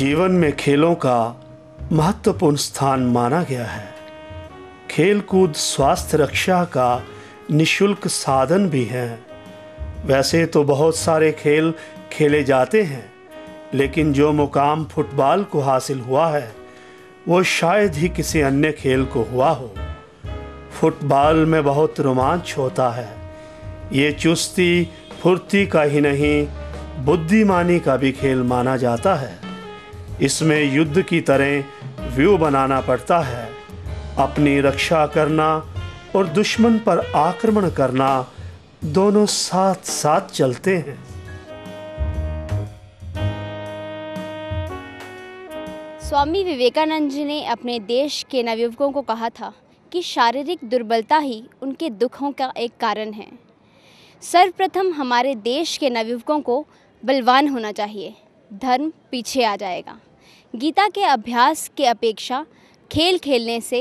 जीवन में खेलों का महत्वपूर्ण स्थान माना गया है। खेल-कूद स्वास्थ्य रक्षा का निःशुल्क साधन भी है। वैसे तो बहुत सारे खेल खेले जाते हैं, लेकिन जो मुकाम फुटबॉल को हासिल हुआ है वो शायद ही किसी अन्य खेल को हुआ हो। फुटबॉल में बहुत रोमांच होता है। ये चुस्ती फुर्ती का ही नहीं, बुद्धिमानी का भी खेल माना जाता है। इसमें युद्ध की तरह व्यू बनाना पड़ता है। अपनी रक्षा करना और दुश्मन पर आक्रमण करना दोनों साथ साथ चलते हैं। स्वामी विवेकानंद जी ने अपने देश के नवयुवकों को कहा था कि शारीरिक दुर्बलता ही उनके दुखों का एक कारण है। सर्वप्रथम हमारे देश के नवयुवकों को बलवान होना चाहिए, धर्म पीछे आ जाएगा। गीता के अभ्यास के अपेक्षा खेल खेलने से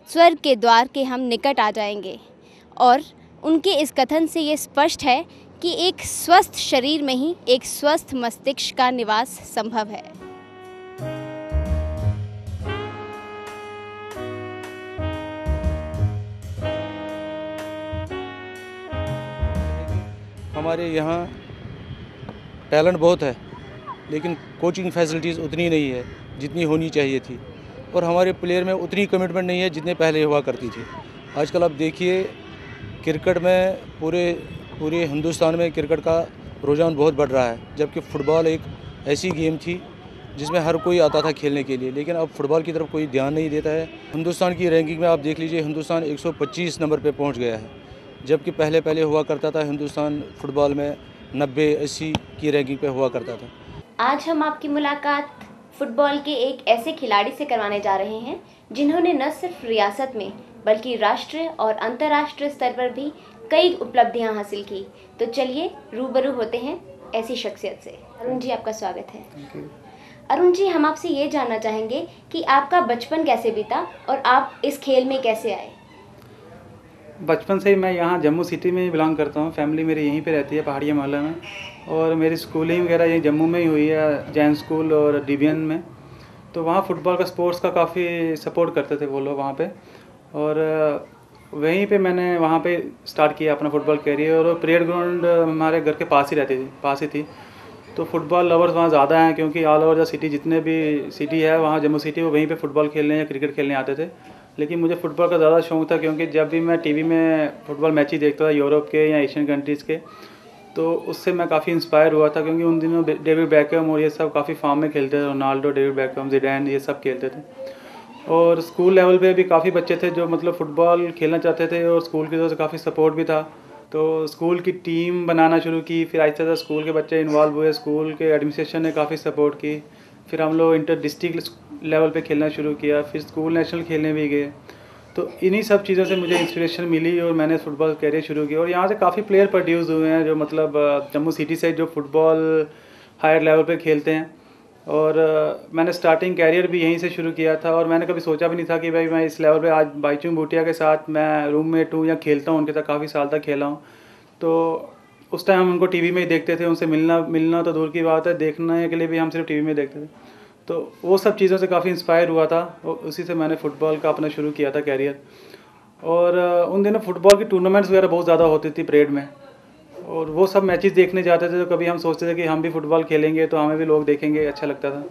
स्वर्ग के द्वार के हम निकट आ जाएंगे। और उनके इस कथन से ये स्पष्ट है कि एक स्वस्थ शरीर में ही एक स्वस्थ मस्तिष्क का निवास संभव है। हमारे यहाँ टैलेंट बहुत है, लेकिन कोचिंग फैसिलिटीज़ उतनी नहीं है जितनी होनी चाहिए थी, और हमारे प्लेयर में उतनी कमिटमेंट नहीं है जितने पहले हुआ करती थी। आजकल आप देखिए क्रिकेट में पूरे हिंदुस्तान में क्रिकेट का रुझान बहुत बढ़ रहा है, जबकि फ़ुटबॉल एक ऐसी गेम थी जिसमें हर कोई आता था खेलने के लिए, लेकिन अब फुटबॉल की तरफ कोई ध्यान नहीं देता है। हिंदुस्तान की रैंकिंग में आप देख लीजिए, हिंदुस्तान 125 नंबर पर पहुँच गया है, जबकि पहले हुआ करता था हिंदुस्तान फुटबॉल में 90-80 की रैंकिंग पे हुआ करता था। आज हम आपकी मुलाकात फुटबॉल के एक ऐसे खिलाड़ी से करवाने जा रहे हैं जिन्होंने न सिर्फ रियासत में बल्कि राष्ट्रीय और अंतर्राष्ट्रीय स्तर पर भी कई उपलब्धियां हासिल की। तो चलिए रूबरू होते हैं ऐसी शख्सियत से। अरुण जी, आपका स्वागत है। अरुण जी, हम आपसे ये जानना चाहेंगे कि आपका बचपन कैसे बीता और आप इस खेल में कैसे आए। बचपन से ही मैं यहाँ जम्मू सिटी में ही बिलोंग करता हूँ। फैमिली मेरी यहीं पे रहती है, पहाड़िया मोहल्ला में, और मेरी स्कूलिंग वगैरह यहीं जम्मू में ही हुई है, जैन स्कूल और डिवीजन में। तो वहाँ फुटबॉल का स्पोर्ट्स का काफ़ी सपोर्ट करते थे वो लोग वहाँ पे, और वहीं पे मैंने वहाँ पे स्टार्ट किया अपना फुटबॉल कैरियर। और परेड ग्राउंड हमारे घर के पास ही थी। तो फुटबॉल लवर्स वहाँ ज़्यादा हैं, क्योंकि ऑल ओवर द सिटी जितने भी सिटी है वहाँ जम्मू सिटी, वो वहीं पर फुटबॉल खेलने या क्रिकेट खेलने आते थे। लेकिन मुझे फ़ुटबॉल का ज़्यादा शौक़ था, क्योंकि जब भी मैं टीवी में फुटबॉल मैच ही देखता था यूरोप के या एशियन कंट्रीज़ के, तो उससे मैं काफ़ी इंस्पायर हुआ था। क्योंकि उन दिनों डेविड बैकहम और ये सब काफ़ी फॉर्म में खेलते थे, रोनाल्डो, डेविड बैकहम, ज़िडान, ये सब खेलते थे। और स्कूल लेवल पे भी काफ़ी बच्चे थे जो मतलब फ़ुटबॉल खेलना चाहते थे, और स्कूल की तरफ से काफ़ी सपोर्ट भी था। तो स्कूल की टीम बनाना शुरू की, फिर आहिस्ता आहिस्ता स्कूल के बच्चे इन्वॉल्व हुए, स्कूल के एडमिनिस्ट्रेशन ने काफ़ी सपोर्ट की। फिर हम लोग इंटर डिस्ट्रिक्ट लेवल पे खेलना शुरू किया, फिर स्कूल नेशनल खेलने भी गए। तो इन्हीं सब चीज़ों से मुझे इंस्पिरेशन मिली और मैंने फुटबॉल कैरियर शुरू किया। और यहाँ से काफ़ी प्लेयर प्रोड्यूस हुए हैं जो मतलब जम्मू सिटी से जो फुटबॉल हायर लेवल पे खेलते हैं। और मैंने स्टार्टिंग कैरियर भी यहीं से शुरू किया था, और मैंने कभी सोचा भी नहीं था कि भाई मैं इस लेवल पे आज बाईचुंग भूटिया के साथ मैं रूममेट हूँ या खेलता हूँ, उनके साथ काफ़ी साल तक खेला हूँ। तो उस टाइम हम उनको टीवी में ही देखते थे, उनसे मिलना तो दूर की बात है, देखने के लिए भी हम सिर्फ टीवी में देखते थे। तो वो सब चीज़ों से काफ़ी इंस्पायर हुआ था, और उसी से मैंने फ़ुटबॉल का अपना शुरू किया था कैरियर। और उन दिनों फुटबॉल की टूर्नामेंट्स वगैरह बहुत ज़्यादा होती थी परेड में, और वो सब मैचेस देखने जाते थे। तो कभी हम सोचते थे कि हम भी फुटबॉल खेलेंगे तो हमें भी लोग देखेंगे, अच्छा लगता था।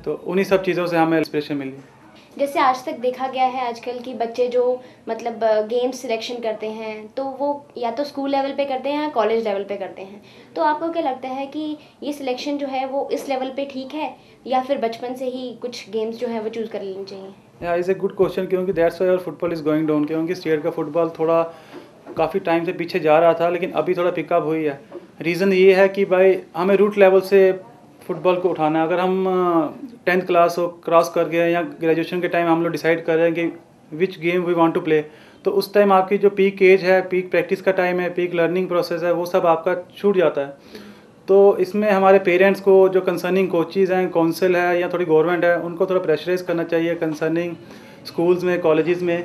तो उन्हीं सब चीज़ों से हमें इंस्पिरेशन मिली। जैसे आज तक देखा गया है आजकल की बच्चे जो मतलब गेम सिलेक्शन करते हैं, तो वो या तो स्कूल लेवल पे करते हैं या कॉलेज लेवल पे करते हैं। तो आपको क्या लगता है कि ये सिलेक्शन जो है वो इस लेवल पे ठीक है, या फिर बचपन से ही कुछ गेम्स जो है वो चूज़ कर लेनी चाहिए? इज़ ए गुड क्वेश्चन, क्योंकि that's why our football is going down. क्योंकि स्टेट का फुटबॉल थोड़ा काफ़ी टाइम से पीछे जा रहा था, लेकिन अभी थोड़ा पिकअप हुई है। रीज़न ये है कि भाई हमें रूट लेवल से फुटबॉल को उठाना है। अगर हम 10th क्लास हो क्रॉस कर गए या ग्रेजुएशन के टाइम हम लोग डिसाइड कर रहे हैं कि which game we want to play, तो उस टाइम आपकी जो पीक एज है, पीक प्रैक्टिस का टाइम है, पीक लर्निंग प्रोसेस है, वो सब आपका छूट जाता है। तो इसमें हमारे पेरेंट्स को, जो कंसर्निंग कोचेज़ हैं, काउंसिल है या थोड़ी गवर्नमेंट है, उनको थोड़ा प्रेशराइज करना चाहिए कंसर्निंग स्कूल्स में, कॉलेजेस में,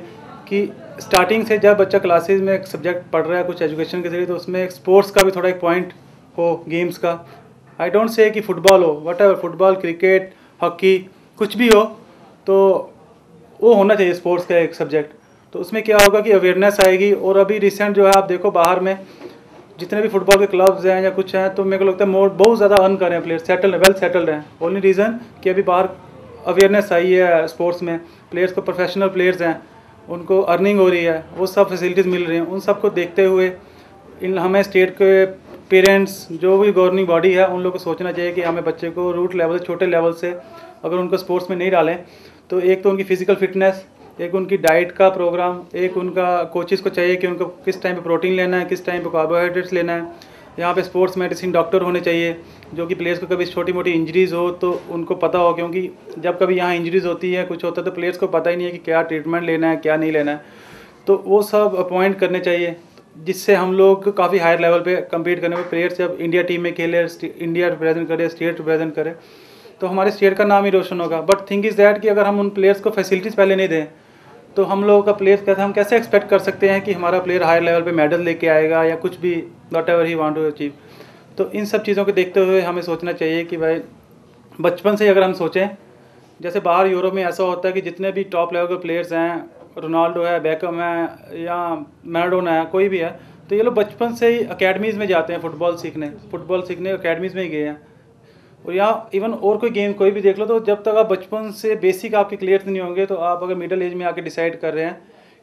कि स्टार्टिंग से जब बच्चा क्लासेस में एक सब्जेक्ट पढ़ रहा है कुछ एजुकेशन के जरिए, तो उसमें स्पोर्ट्स का भी थोड़ा एक पॉइंट हो, गेम्स का। आई डोंट से कि फुटबॉल हो, what ever, football, cricket, hockey, कुछ भी हो तो वो होना चाहिए स्पोर्ट्स का एक सब्जेक्ट। तो उसमें क्या होगा कि अवेयरनेस आएगी। और अभी रिसेंट जो है आप देखो बाहर में जितने भी फुटबॉल के क्लब्स हैं या कुछ हैं, तो मेरे को लगता है बहुत ज़्यादा अर्न कर रहे हैं प्लेयर, सेटल्ड वेल सेटल्ड हैं। ओनली रीज़न कि अभी बाहर अवेयरनेस आई है स्पोर्ट्स में, प्लेयर्स को, प्रोफेशनल प्लेयर्स हैं, उनको अर्निंग हो रही है, वो सब फैसिलिटीज़ मिल रही हैं। उन सब को देखते हुए इन हमें स्टेट के पेरेंट्स, जो भी गवर्निंग बॉडी है, उन लोगों को सोचना चाहिए कि हमें बच्चे को रूट लेवल, छोटे लेवल से अगर उनको स्पोर्ट्स में नहीं डालें तो एक तो उनकी फ़िज़िकल फिटनेस, एक उनकी डाइट का प्रोग्राम, एक उनका कोचेस को चाहिए कि उनको किस टाइम पे प्रोटीन लेना है, किस टाइम पे कार्बोहाइड्रेट्स लेना है। यहाँ पे स्पोर्ट्स मेडिसिन डॉक्टर होने चाहिए जो कि प्लेयर्स को कभी छोटी मोटी इंजरीज़ हो तो उनको पता हो, क्योंकि जब कभी यहाँ इंजरीज़ होती है, कुछ होता है, तो प्लेयर्स को पता ही नहीं है कि क्या ट्रीटमेंट लेना है, क्या नहीं लेना है। तो वो सब अपॉइंट करने चाहिए, जिससे हम लोग काफ़ी हायर लेवल पे कम्पीट करने में, प्लेयर्स जब इंडिया टीम में खेले, इंडिया रिप्रेजेंट करे, स्टेट रिप्रेजेंट करे, तो हमारे स्टेट का नाम ही रोशन होगा। बट थिंग इज़ दैट कि अगर हम उन प्लेयर्स को फैसिलिटीज़ पहले नहीं दें तो हम लोगों का प्लेयर्स कहते हैं, हम कैसे एक्सपेक्ट कर सकते हैं कि हमारा प्लेयर हायर लेवल पे मेडल लेके आएगा या कुछ भी, whatever he want to achieve. तो इन सब चीज़ों को देखते हुए हमें सोचना चाहिए कि भाई बचपन से ही अगर हम सोचें, जैसे बाहर यूरोप में ऐसा होता है कि जितने भी टॉप लेवल के प्लेयर्स हैं, रोनाल्डो है, बैकम है या मैराडोना है, कोई भी है, तो ये लोग बचपन से ही अकेडमीज़ में जाते हैं फुटबॉल सीखने अकेडमीज़ में ही गए हैं। और यहाँ इवन और कोई गेम कोई भी देख लो, तो जब तक आप बचपन से बेसिक आपके क्लियर नहीं होंगे, तो आप अगर मिडिल एज में आके डिसाइड कर रहे हैं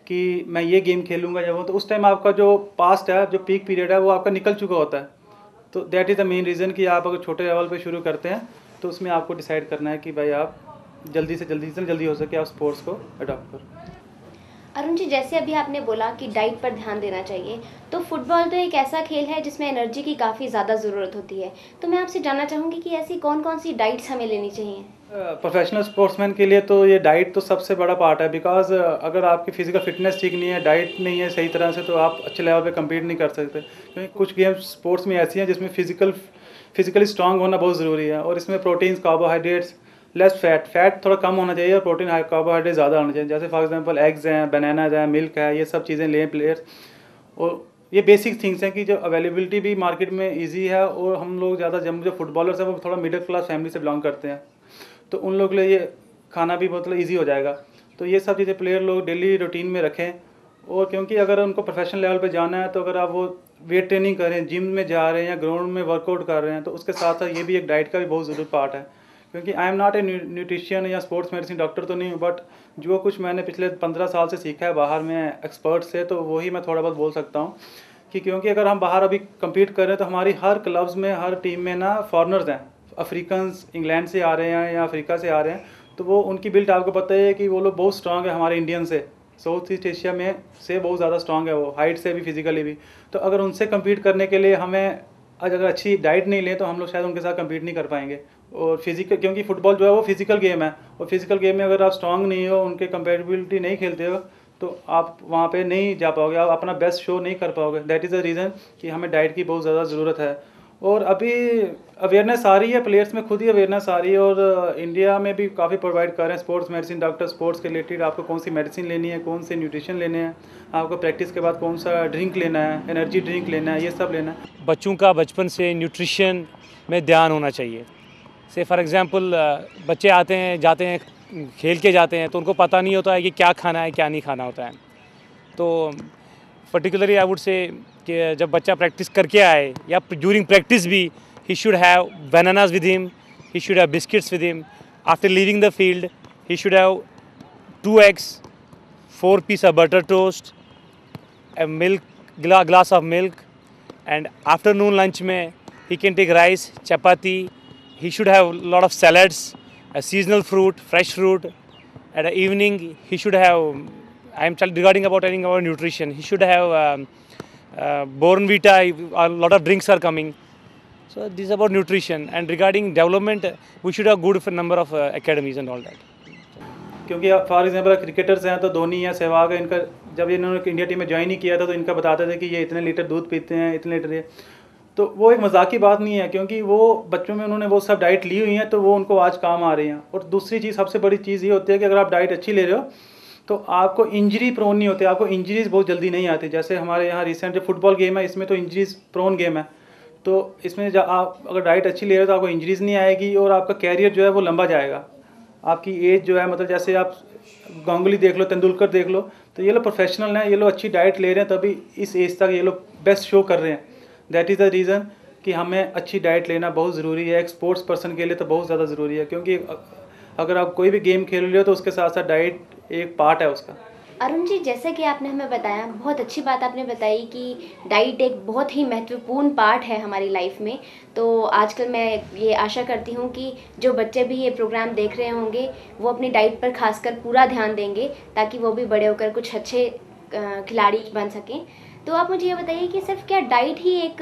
कि मैं ये गेम खेलूँगा या वो, तो उस टाइम आपका जो पास्ट है, जो पीक पीरियड है, वो आपका निकल चुका होता है। तो that is the main reason कि आप अगर छोटे लेवल पे शुरू करते हैं तो उसमें आपको डिसाइड करना है कि भाई आप जल्दी से जल्दी हो सके आप स्पोर्ट्स को अडॉप्ट करो। अरुण जी, जैसे अभी आपने बोला कि डाइट पर ध्यान देना चाहिए, तो फुटबॉल तो एक ऐसा खेल है जिसमें एनर्जी की काफ़ी ज़्यादा ज़रूरत होती है, तो मैं आपसे जानना चाहूँगी कि ऐसी कौन कौन सी डाइट्स हमें लेनी चाहिए? प्रोफेशनल स्पोर्ट्समैन के लिए तो ये डाइट तो सबसे बड़ा पार्ट है, बिकॉज अगर आपकी फिजिकल फिटनेस ठीक नहीं है, डाइट नहीं है सही तरह से, तो आप अच्छे लेवल पे कम्पीट नहीं कर सकते। क्योंकि कुछ गेम्स स्पोर्ट्स में ऐसी हैं जिसमें फिजिकली स्ट्रांग होना बहुत ज़रूरी है, और इसमें प्रोटीन्स, कार्बोहाइड्रेट्स, लेस फैट थोड़ा कम होना चाहिए और प्रोटीन कार्बोहाइड्रेट ज़्यादा होना चाहिए। जैसे फॉर एग्जांपल एग्स हैं, बनानाज हैं, मिल्क है, ये सब चीज़ें लें प्लेयर्स। और ये बेसिक थिंग्स हैं कि जो अवेलेबिलिटी भी मार्केट में इजी है, और हम लोग ज़्यादा जो फुटबॉलर्स हैं वो थोड़ा मिडिल क्लास फैमिली से बिलोंग करते हैं, तो उन लोगों के लिए ये खाना भी मतलब ईजी हो जाएगा। तो ये सब चीज़ें प्लेयर लोग डेली रूटीन में रखें। और क्योंकि अगर उनको प्रोफेशनल लेवल पे जाना है, तो अगर आप वो वेट ट्रेनिंग करें, जिम में जा रहे हैं या ग्राउंड में वर्कआउट कर रहे हैं, तो उसके साथ साथ ये भी एक डाइट का भी बहुत ज़रूरी पार्ट है। क्योंकि I am not a nutrition या स्पोर्ट्स मेडिसिन डॉक्टर तो नहीं हूँ, बट जो कुछ मैंने पिछले 15 साल से सीखा है बाहर में एक्सपर्ट से, तो वही मैं थोड़ा बहुत बोल सकता हूँ। कि क्योंकि अगर हम बाहर अभी कम्पीट कर रहे हैं, तो हमारी हर क्लब्स में, हर टीम में ना फॉरनर्स हैं, अफ्रीकन्स इंग्लैंड से आ रहे हैं या अफ्रीका से आ रहे हैं, तो वो उनकी बिल्ड आपको पता है कि वो लोग बहुत स्ट्रांग है हमारे इंडियन से, साउथ ईस्ट एशिया में से बहुत ज़्यादा स्ट्रांग है वो, हाइट से भी, फिजिकली भी। तो अगर उनसे कम्पीट करने के लिए हमें अगर अच्छी डाइट नहीं लें, तो हम लोग शायद उनके साथ कम्पीट नहीं कर पाएंगे। और फिजिकल, क्योंकि फुटबॉल जो है वो फिजिकल गेम है, और फिजिकल गेम में अगर आप स्ट्रांग नहीं हो, उनके कंपेटिबिलिटी नहीं खेलते हो, तो आप वहाँ पे नहीं जा पाओगे, आप अपना बेस्ट शो नहीं कर पाओगे। दैट इज़ द रीज़न कि हमें डाइट की बहुत ज़्यादा ज़रूरत है। और अभी अवेयरनेस आ रही है, प्लेयर्स में खुद ही अवेयरनेस आ रही है, और इंडिया में भी काफ़ी प्रोवाइड कर रहे हैं स्पोर्ट्स मेडिसिन डॉक्टर, स्पोर्ट्स के रिलेटेड आपको कौन सी मेडिसिन लेनी है, कौन से न्यूट्रिशन लेने हैं, आपको प्रैक्टिस के बाद कौन सा ड्रिंक लेना है, एनर्जी ड्रिंक लेना है, ये सब लेना है। बच्चों का बचपन से न्यूट्रिशन में ध्यान होना चाहिए। से फॉर एग्ज़ाम्पल बच्चे आते हैं, जाते हैं, खेल के जाते हैं, तो उनको पता नहीं होता है कि क्या खाना है, क्या नहीं खाना होता है। तो पर्टिकुलरली आई वुड से कि जब बच्चा प्रैक्टिस करके आए या ड्यूरिंग प्रैक्टिस भी, he should have bananas with him, he should have biscuits with him. After leaving the field he should have 2 eggs, 4 pieces of butter toast, a glass of milk, and afternoon lunch में he can take rice, chapati. He should have a lot of salads, a seasonal fruit, fresh fruit. At the evening, he should have. I am regarding about nutrition. He should have Bournvita. A lot of drinks are coming. So this is about nutrition. And regarding development, we should have good number of academies and all that. क्योंकि for example cricketers हैं, तो धोनी या सहवाग है, इनका जब इन्होंने India team में join ही किया था, तो इनका बताते थे कि ये इतने लीटर दूध पीते हैं, इतने लीटर ये, तो वो एक मजाक की बात नहीं है, क्योंकि वो बच्चों में उन्होंने वो सब डाइट ली हुई है, तो वो उनको आज काम आ रही हैं। और दूसरी चीज़, सबसे बड़ी चीज़ ये होती है कि अगर आप डाइट अच्छी ले रहे हो, तो आपको इंजरी प्रोन नहीं होते, आपको इंजरीज बहुत जल्दी नहीं आती। जैसे हमारे यहाँ रिसेंट जो फुटबॉल गेम है, इसमें तो इंजरीज प्रोन गेम है, तो इसमें जब आप अगर डाइट अच्छी ले रहे हो तो आपको इंजरीज नहीं आएगी और आपका कैरियर जो है वो लंबा जाएगा। आपकी एज जो है मतलब जैसे आप गांगुली देख लो, तेंदुलकर देख लो, तो ये लोग प्रोफेशनल हैं, ये लोग अच्छी डाइट ले रहे हैं तभी इस एज तक ये लोग बेस्ट शो कर रहे हैं। दैट इज़ द रीज़न कि हमें अच्छी डाइट लेना बहुत ज़रूरी है। एक स्पोर्ट्स पर्सन के लिए तो बहुत ज़्यादा ज़रूरी है, क्योंकि अगर आप कोई भी गेम खेल रहे हो तो उसके साथ साथ डाइट एक पार्ट है उसका। अरुण जी, जैसे कि आपने हमें बताया, बहुत अच्छी बात आपने बताई कि डाइट एक बहुत ही महत्वपूर्ण पार्ट है हमारी लाइफ में। तो आजकल मैं ये आशा करती हूँ कि जो बच्चे भी ये प्रोग्राम देख रहे होंगे वो अपनी डाइट पर खासकर पूरा ध्यान देंगे, ताकि वो भी बड़े होकर कुछ अच्छे खिलाड़ी बन सकें। तो आप मुझे ये बताइए कि सिर्फ क्या डाइट ही एक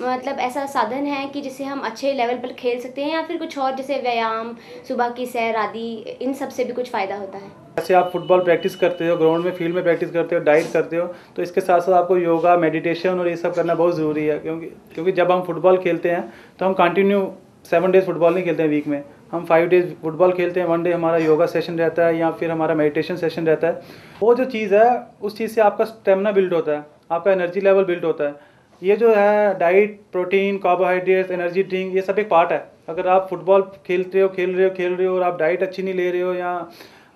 मतलब ऐसा साधन है कि जिससे हम अच्छे लेवल पर खेल सकते हैं, या फिर कुछ और जैसे व्यायाम, सुबह की सैर आदि, इन सब से भी कुछ फ़ायदा होता है? जैसे आप फुटबॉल प्रैक्टिस करते हो, ग्राउंड में फील्ड में प्रैक्टिस करते हो, डाइट करते हो, तो इसके साथ साथ आपको योगा, मेडिटेशन और ये सब करना बहुत ज़रूरी है। क्योंकि जब हम फुटबॉल खेलते हैं तो हम कंटिन्यू 7 डेज़ फुटबॉल नहीं खेलते हैं वीक में, हम 5 डेज़ फुटबॉल खेलते हैं। 1 डे हमारा योगा सेशन रहता है या फिर हमारा मेडिटेशन सेशन रहता है। वो जो चीज़ है उस चीज़ से आपका स्टेमिना बिल्ड होता है, आपका एनर्जी लेवल बिल्ड होता है। ये जो है diet, protein, carbohydrates, energy drink, ये सब एक पार्ट है। अगर आप फुटबॉल खेल रहे हो और आप डाइट अच्छी नहीं ले रहे हो या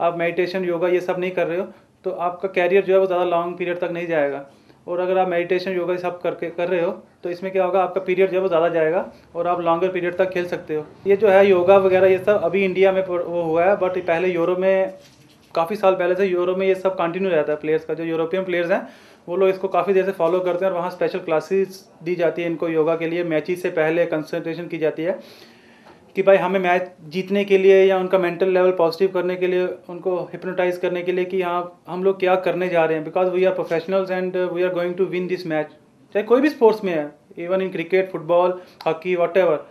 आप मेडिटेशन, योगा ये सब नहीं कर रहे हो, तो आपका कैरियर जो है वो ज़्यादा लॉन्ग पीरियड तक नहीं जाएगा। और अगर आप मेडिटेशन, योगा ये सब कर रहे हो तो इसमें क्या होगा, आपका पीरियड जो है वो ज़्यादा जाएगा और आप लॉन्गर पीरियड तक खेल सकते हो। ये जो है योगा वगैरह ये सब अभी इंडिया में वो हुआ है, बट पहले यूरोप में, काफ़ी साल पहले से यूरोप में ये सब कंटिन्यू रहता है। प्लेयर्स का, जो यूरोपियन प्लेयर्स हैं वो लोग इसको काफ़ी देर से फॉलो करते हैं और वहाँ स्पेशल क्लासेस दी जाती है इनको योगा के लिए। मैचेस से पहले कंसंट्रेशन की जाती है कि भाई हमें मैच जीतने के लिए या उनका मेंटल लेवल पॉजिटिव करने के लिए, उनको हिप्नोटाइज करने के लिए कि हाँ हम लोग क्या करने जा रहे हैं, because we are professionals and we are going to win this match. चाहे कोई भी स्पोर्ट्स में है, even in cricket, football, hockey, whatever,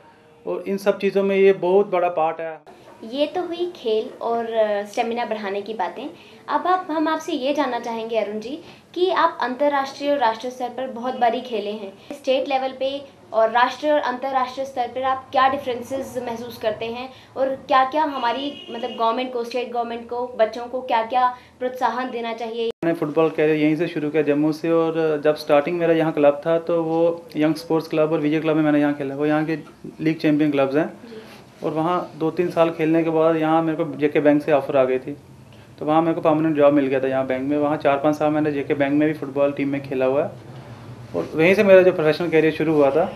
और इन सब चीज़ों में ये बहुत बड़ा पार्ट है। ये तो हुई खेल और स्टेमिना बढ़ाने की बातें। अब हम आपसे ये जानना चाहेंगे अरुण जी कि आप अंतर्राष्ट्रीय और राष्ट्रीय स्तर पर बहुत बारी खेले हैं। स्टेट लेवल पे और राष्ट्रीय और अंतर्राष्ट्रीय स्तर पर आप क्या डिफरेंसेस महसूस करते हैं, और क्या क्या हमारी मतलब गवर्नमेंट को, स्टेट गवर्नमेंट को, बच्चों को क्या क्या प्रोत्साहन देना चाहिए? मैंने फुटबॉल कैरियर यहीं से शुरू किया, जम्मू से। और जब स्टार्टिंग मेरा यहाँ क्लब था तो वो यंग स्पोर्ट्स क्लब और विजय क्लब में मैंने यहाँ खेला। वो यहाँ के लीग चैम्पियन क्लब्स हैं। और वहाँ 2-3 साल खेलने के बाद यहाँ मेरे को जेके बैंक से ऑफ़र आ गई थी, तो वहाँ मेरे को परमानेंट जॉब मिल गया था यहाँ बैंक में। वहाँ 4-5 साल मैंने जेके बैंक में भी फुटबॉल टीम में खेला हुआ है। और वहीं से मेरा जो प्रोफेशनल कैरियर शुरू हुआ था,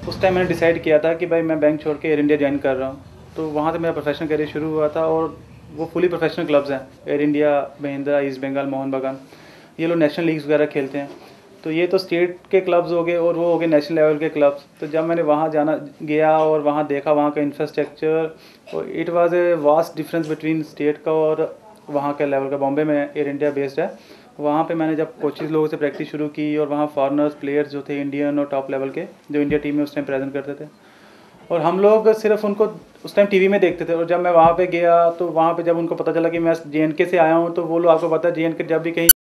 उस टाइम मैंने डिसाइड किया था कि भाई मैं बैंक छोड़ के एयर इंडिया ज्वाइन कर रहा हूँ। तो वहाँ से मेरा प्रोफेशनल कैरियर शुरू हुआ था। और वो फुली प्रोफेशनल क्लब्स हैं, एयर इंडिया, महिंद्रा, ईस्ट बंगाल, मोहन बागान, ये लोग नेशनल लीग्स वगैरह खेलते हैं। तो ये तो स्टेट के क्लब्स हो गए और वो हो गए नेशनल लेवल के क्लब्स। तो जब मैंने वहाँ गया और वहाँ देखा वहाँ का इंफ्रास्ट्रक्चर, और it was a vast difference between state का और वहाँ के लेवल का। बॉम्बे में एयर इंडिया बेस्ड है। वहाँ पे मैंने जब कोचेज़ लोगों से प्रैक्टिस शुरू की और वहाँ फॉरनर्स प्लेयर्स जो थे इंडियन और टॉप लेवल के, जो इंडिया टीम में उस टाइम प्रेजेंट करते थे, और हम लोग सिर्फ उनको उस टाइम टीवी में देखते थे। और जब मैं वहाँ पे गया तो वहाँ पे जब उनको पता चला कि मैं JNK से आया हूँ, तो वो लोग, आपको पता है JNK जब भी कहीं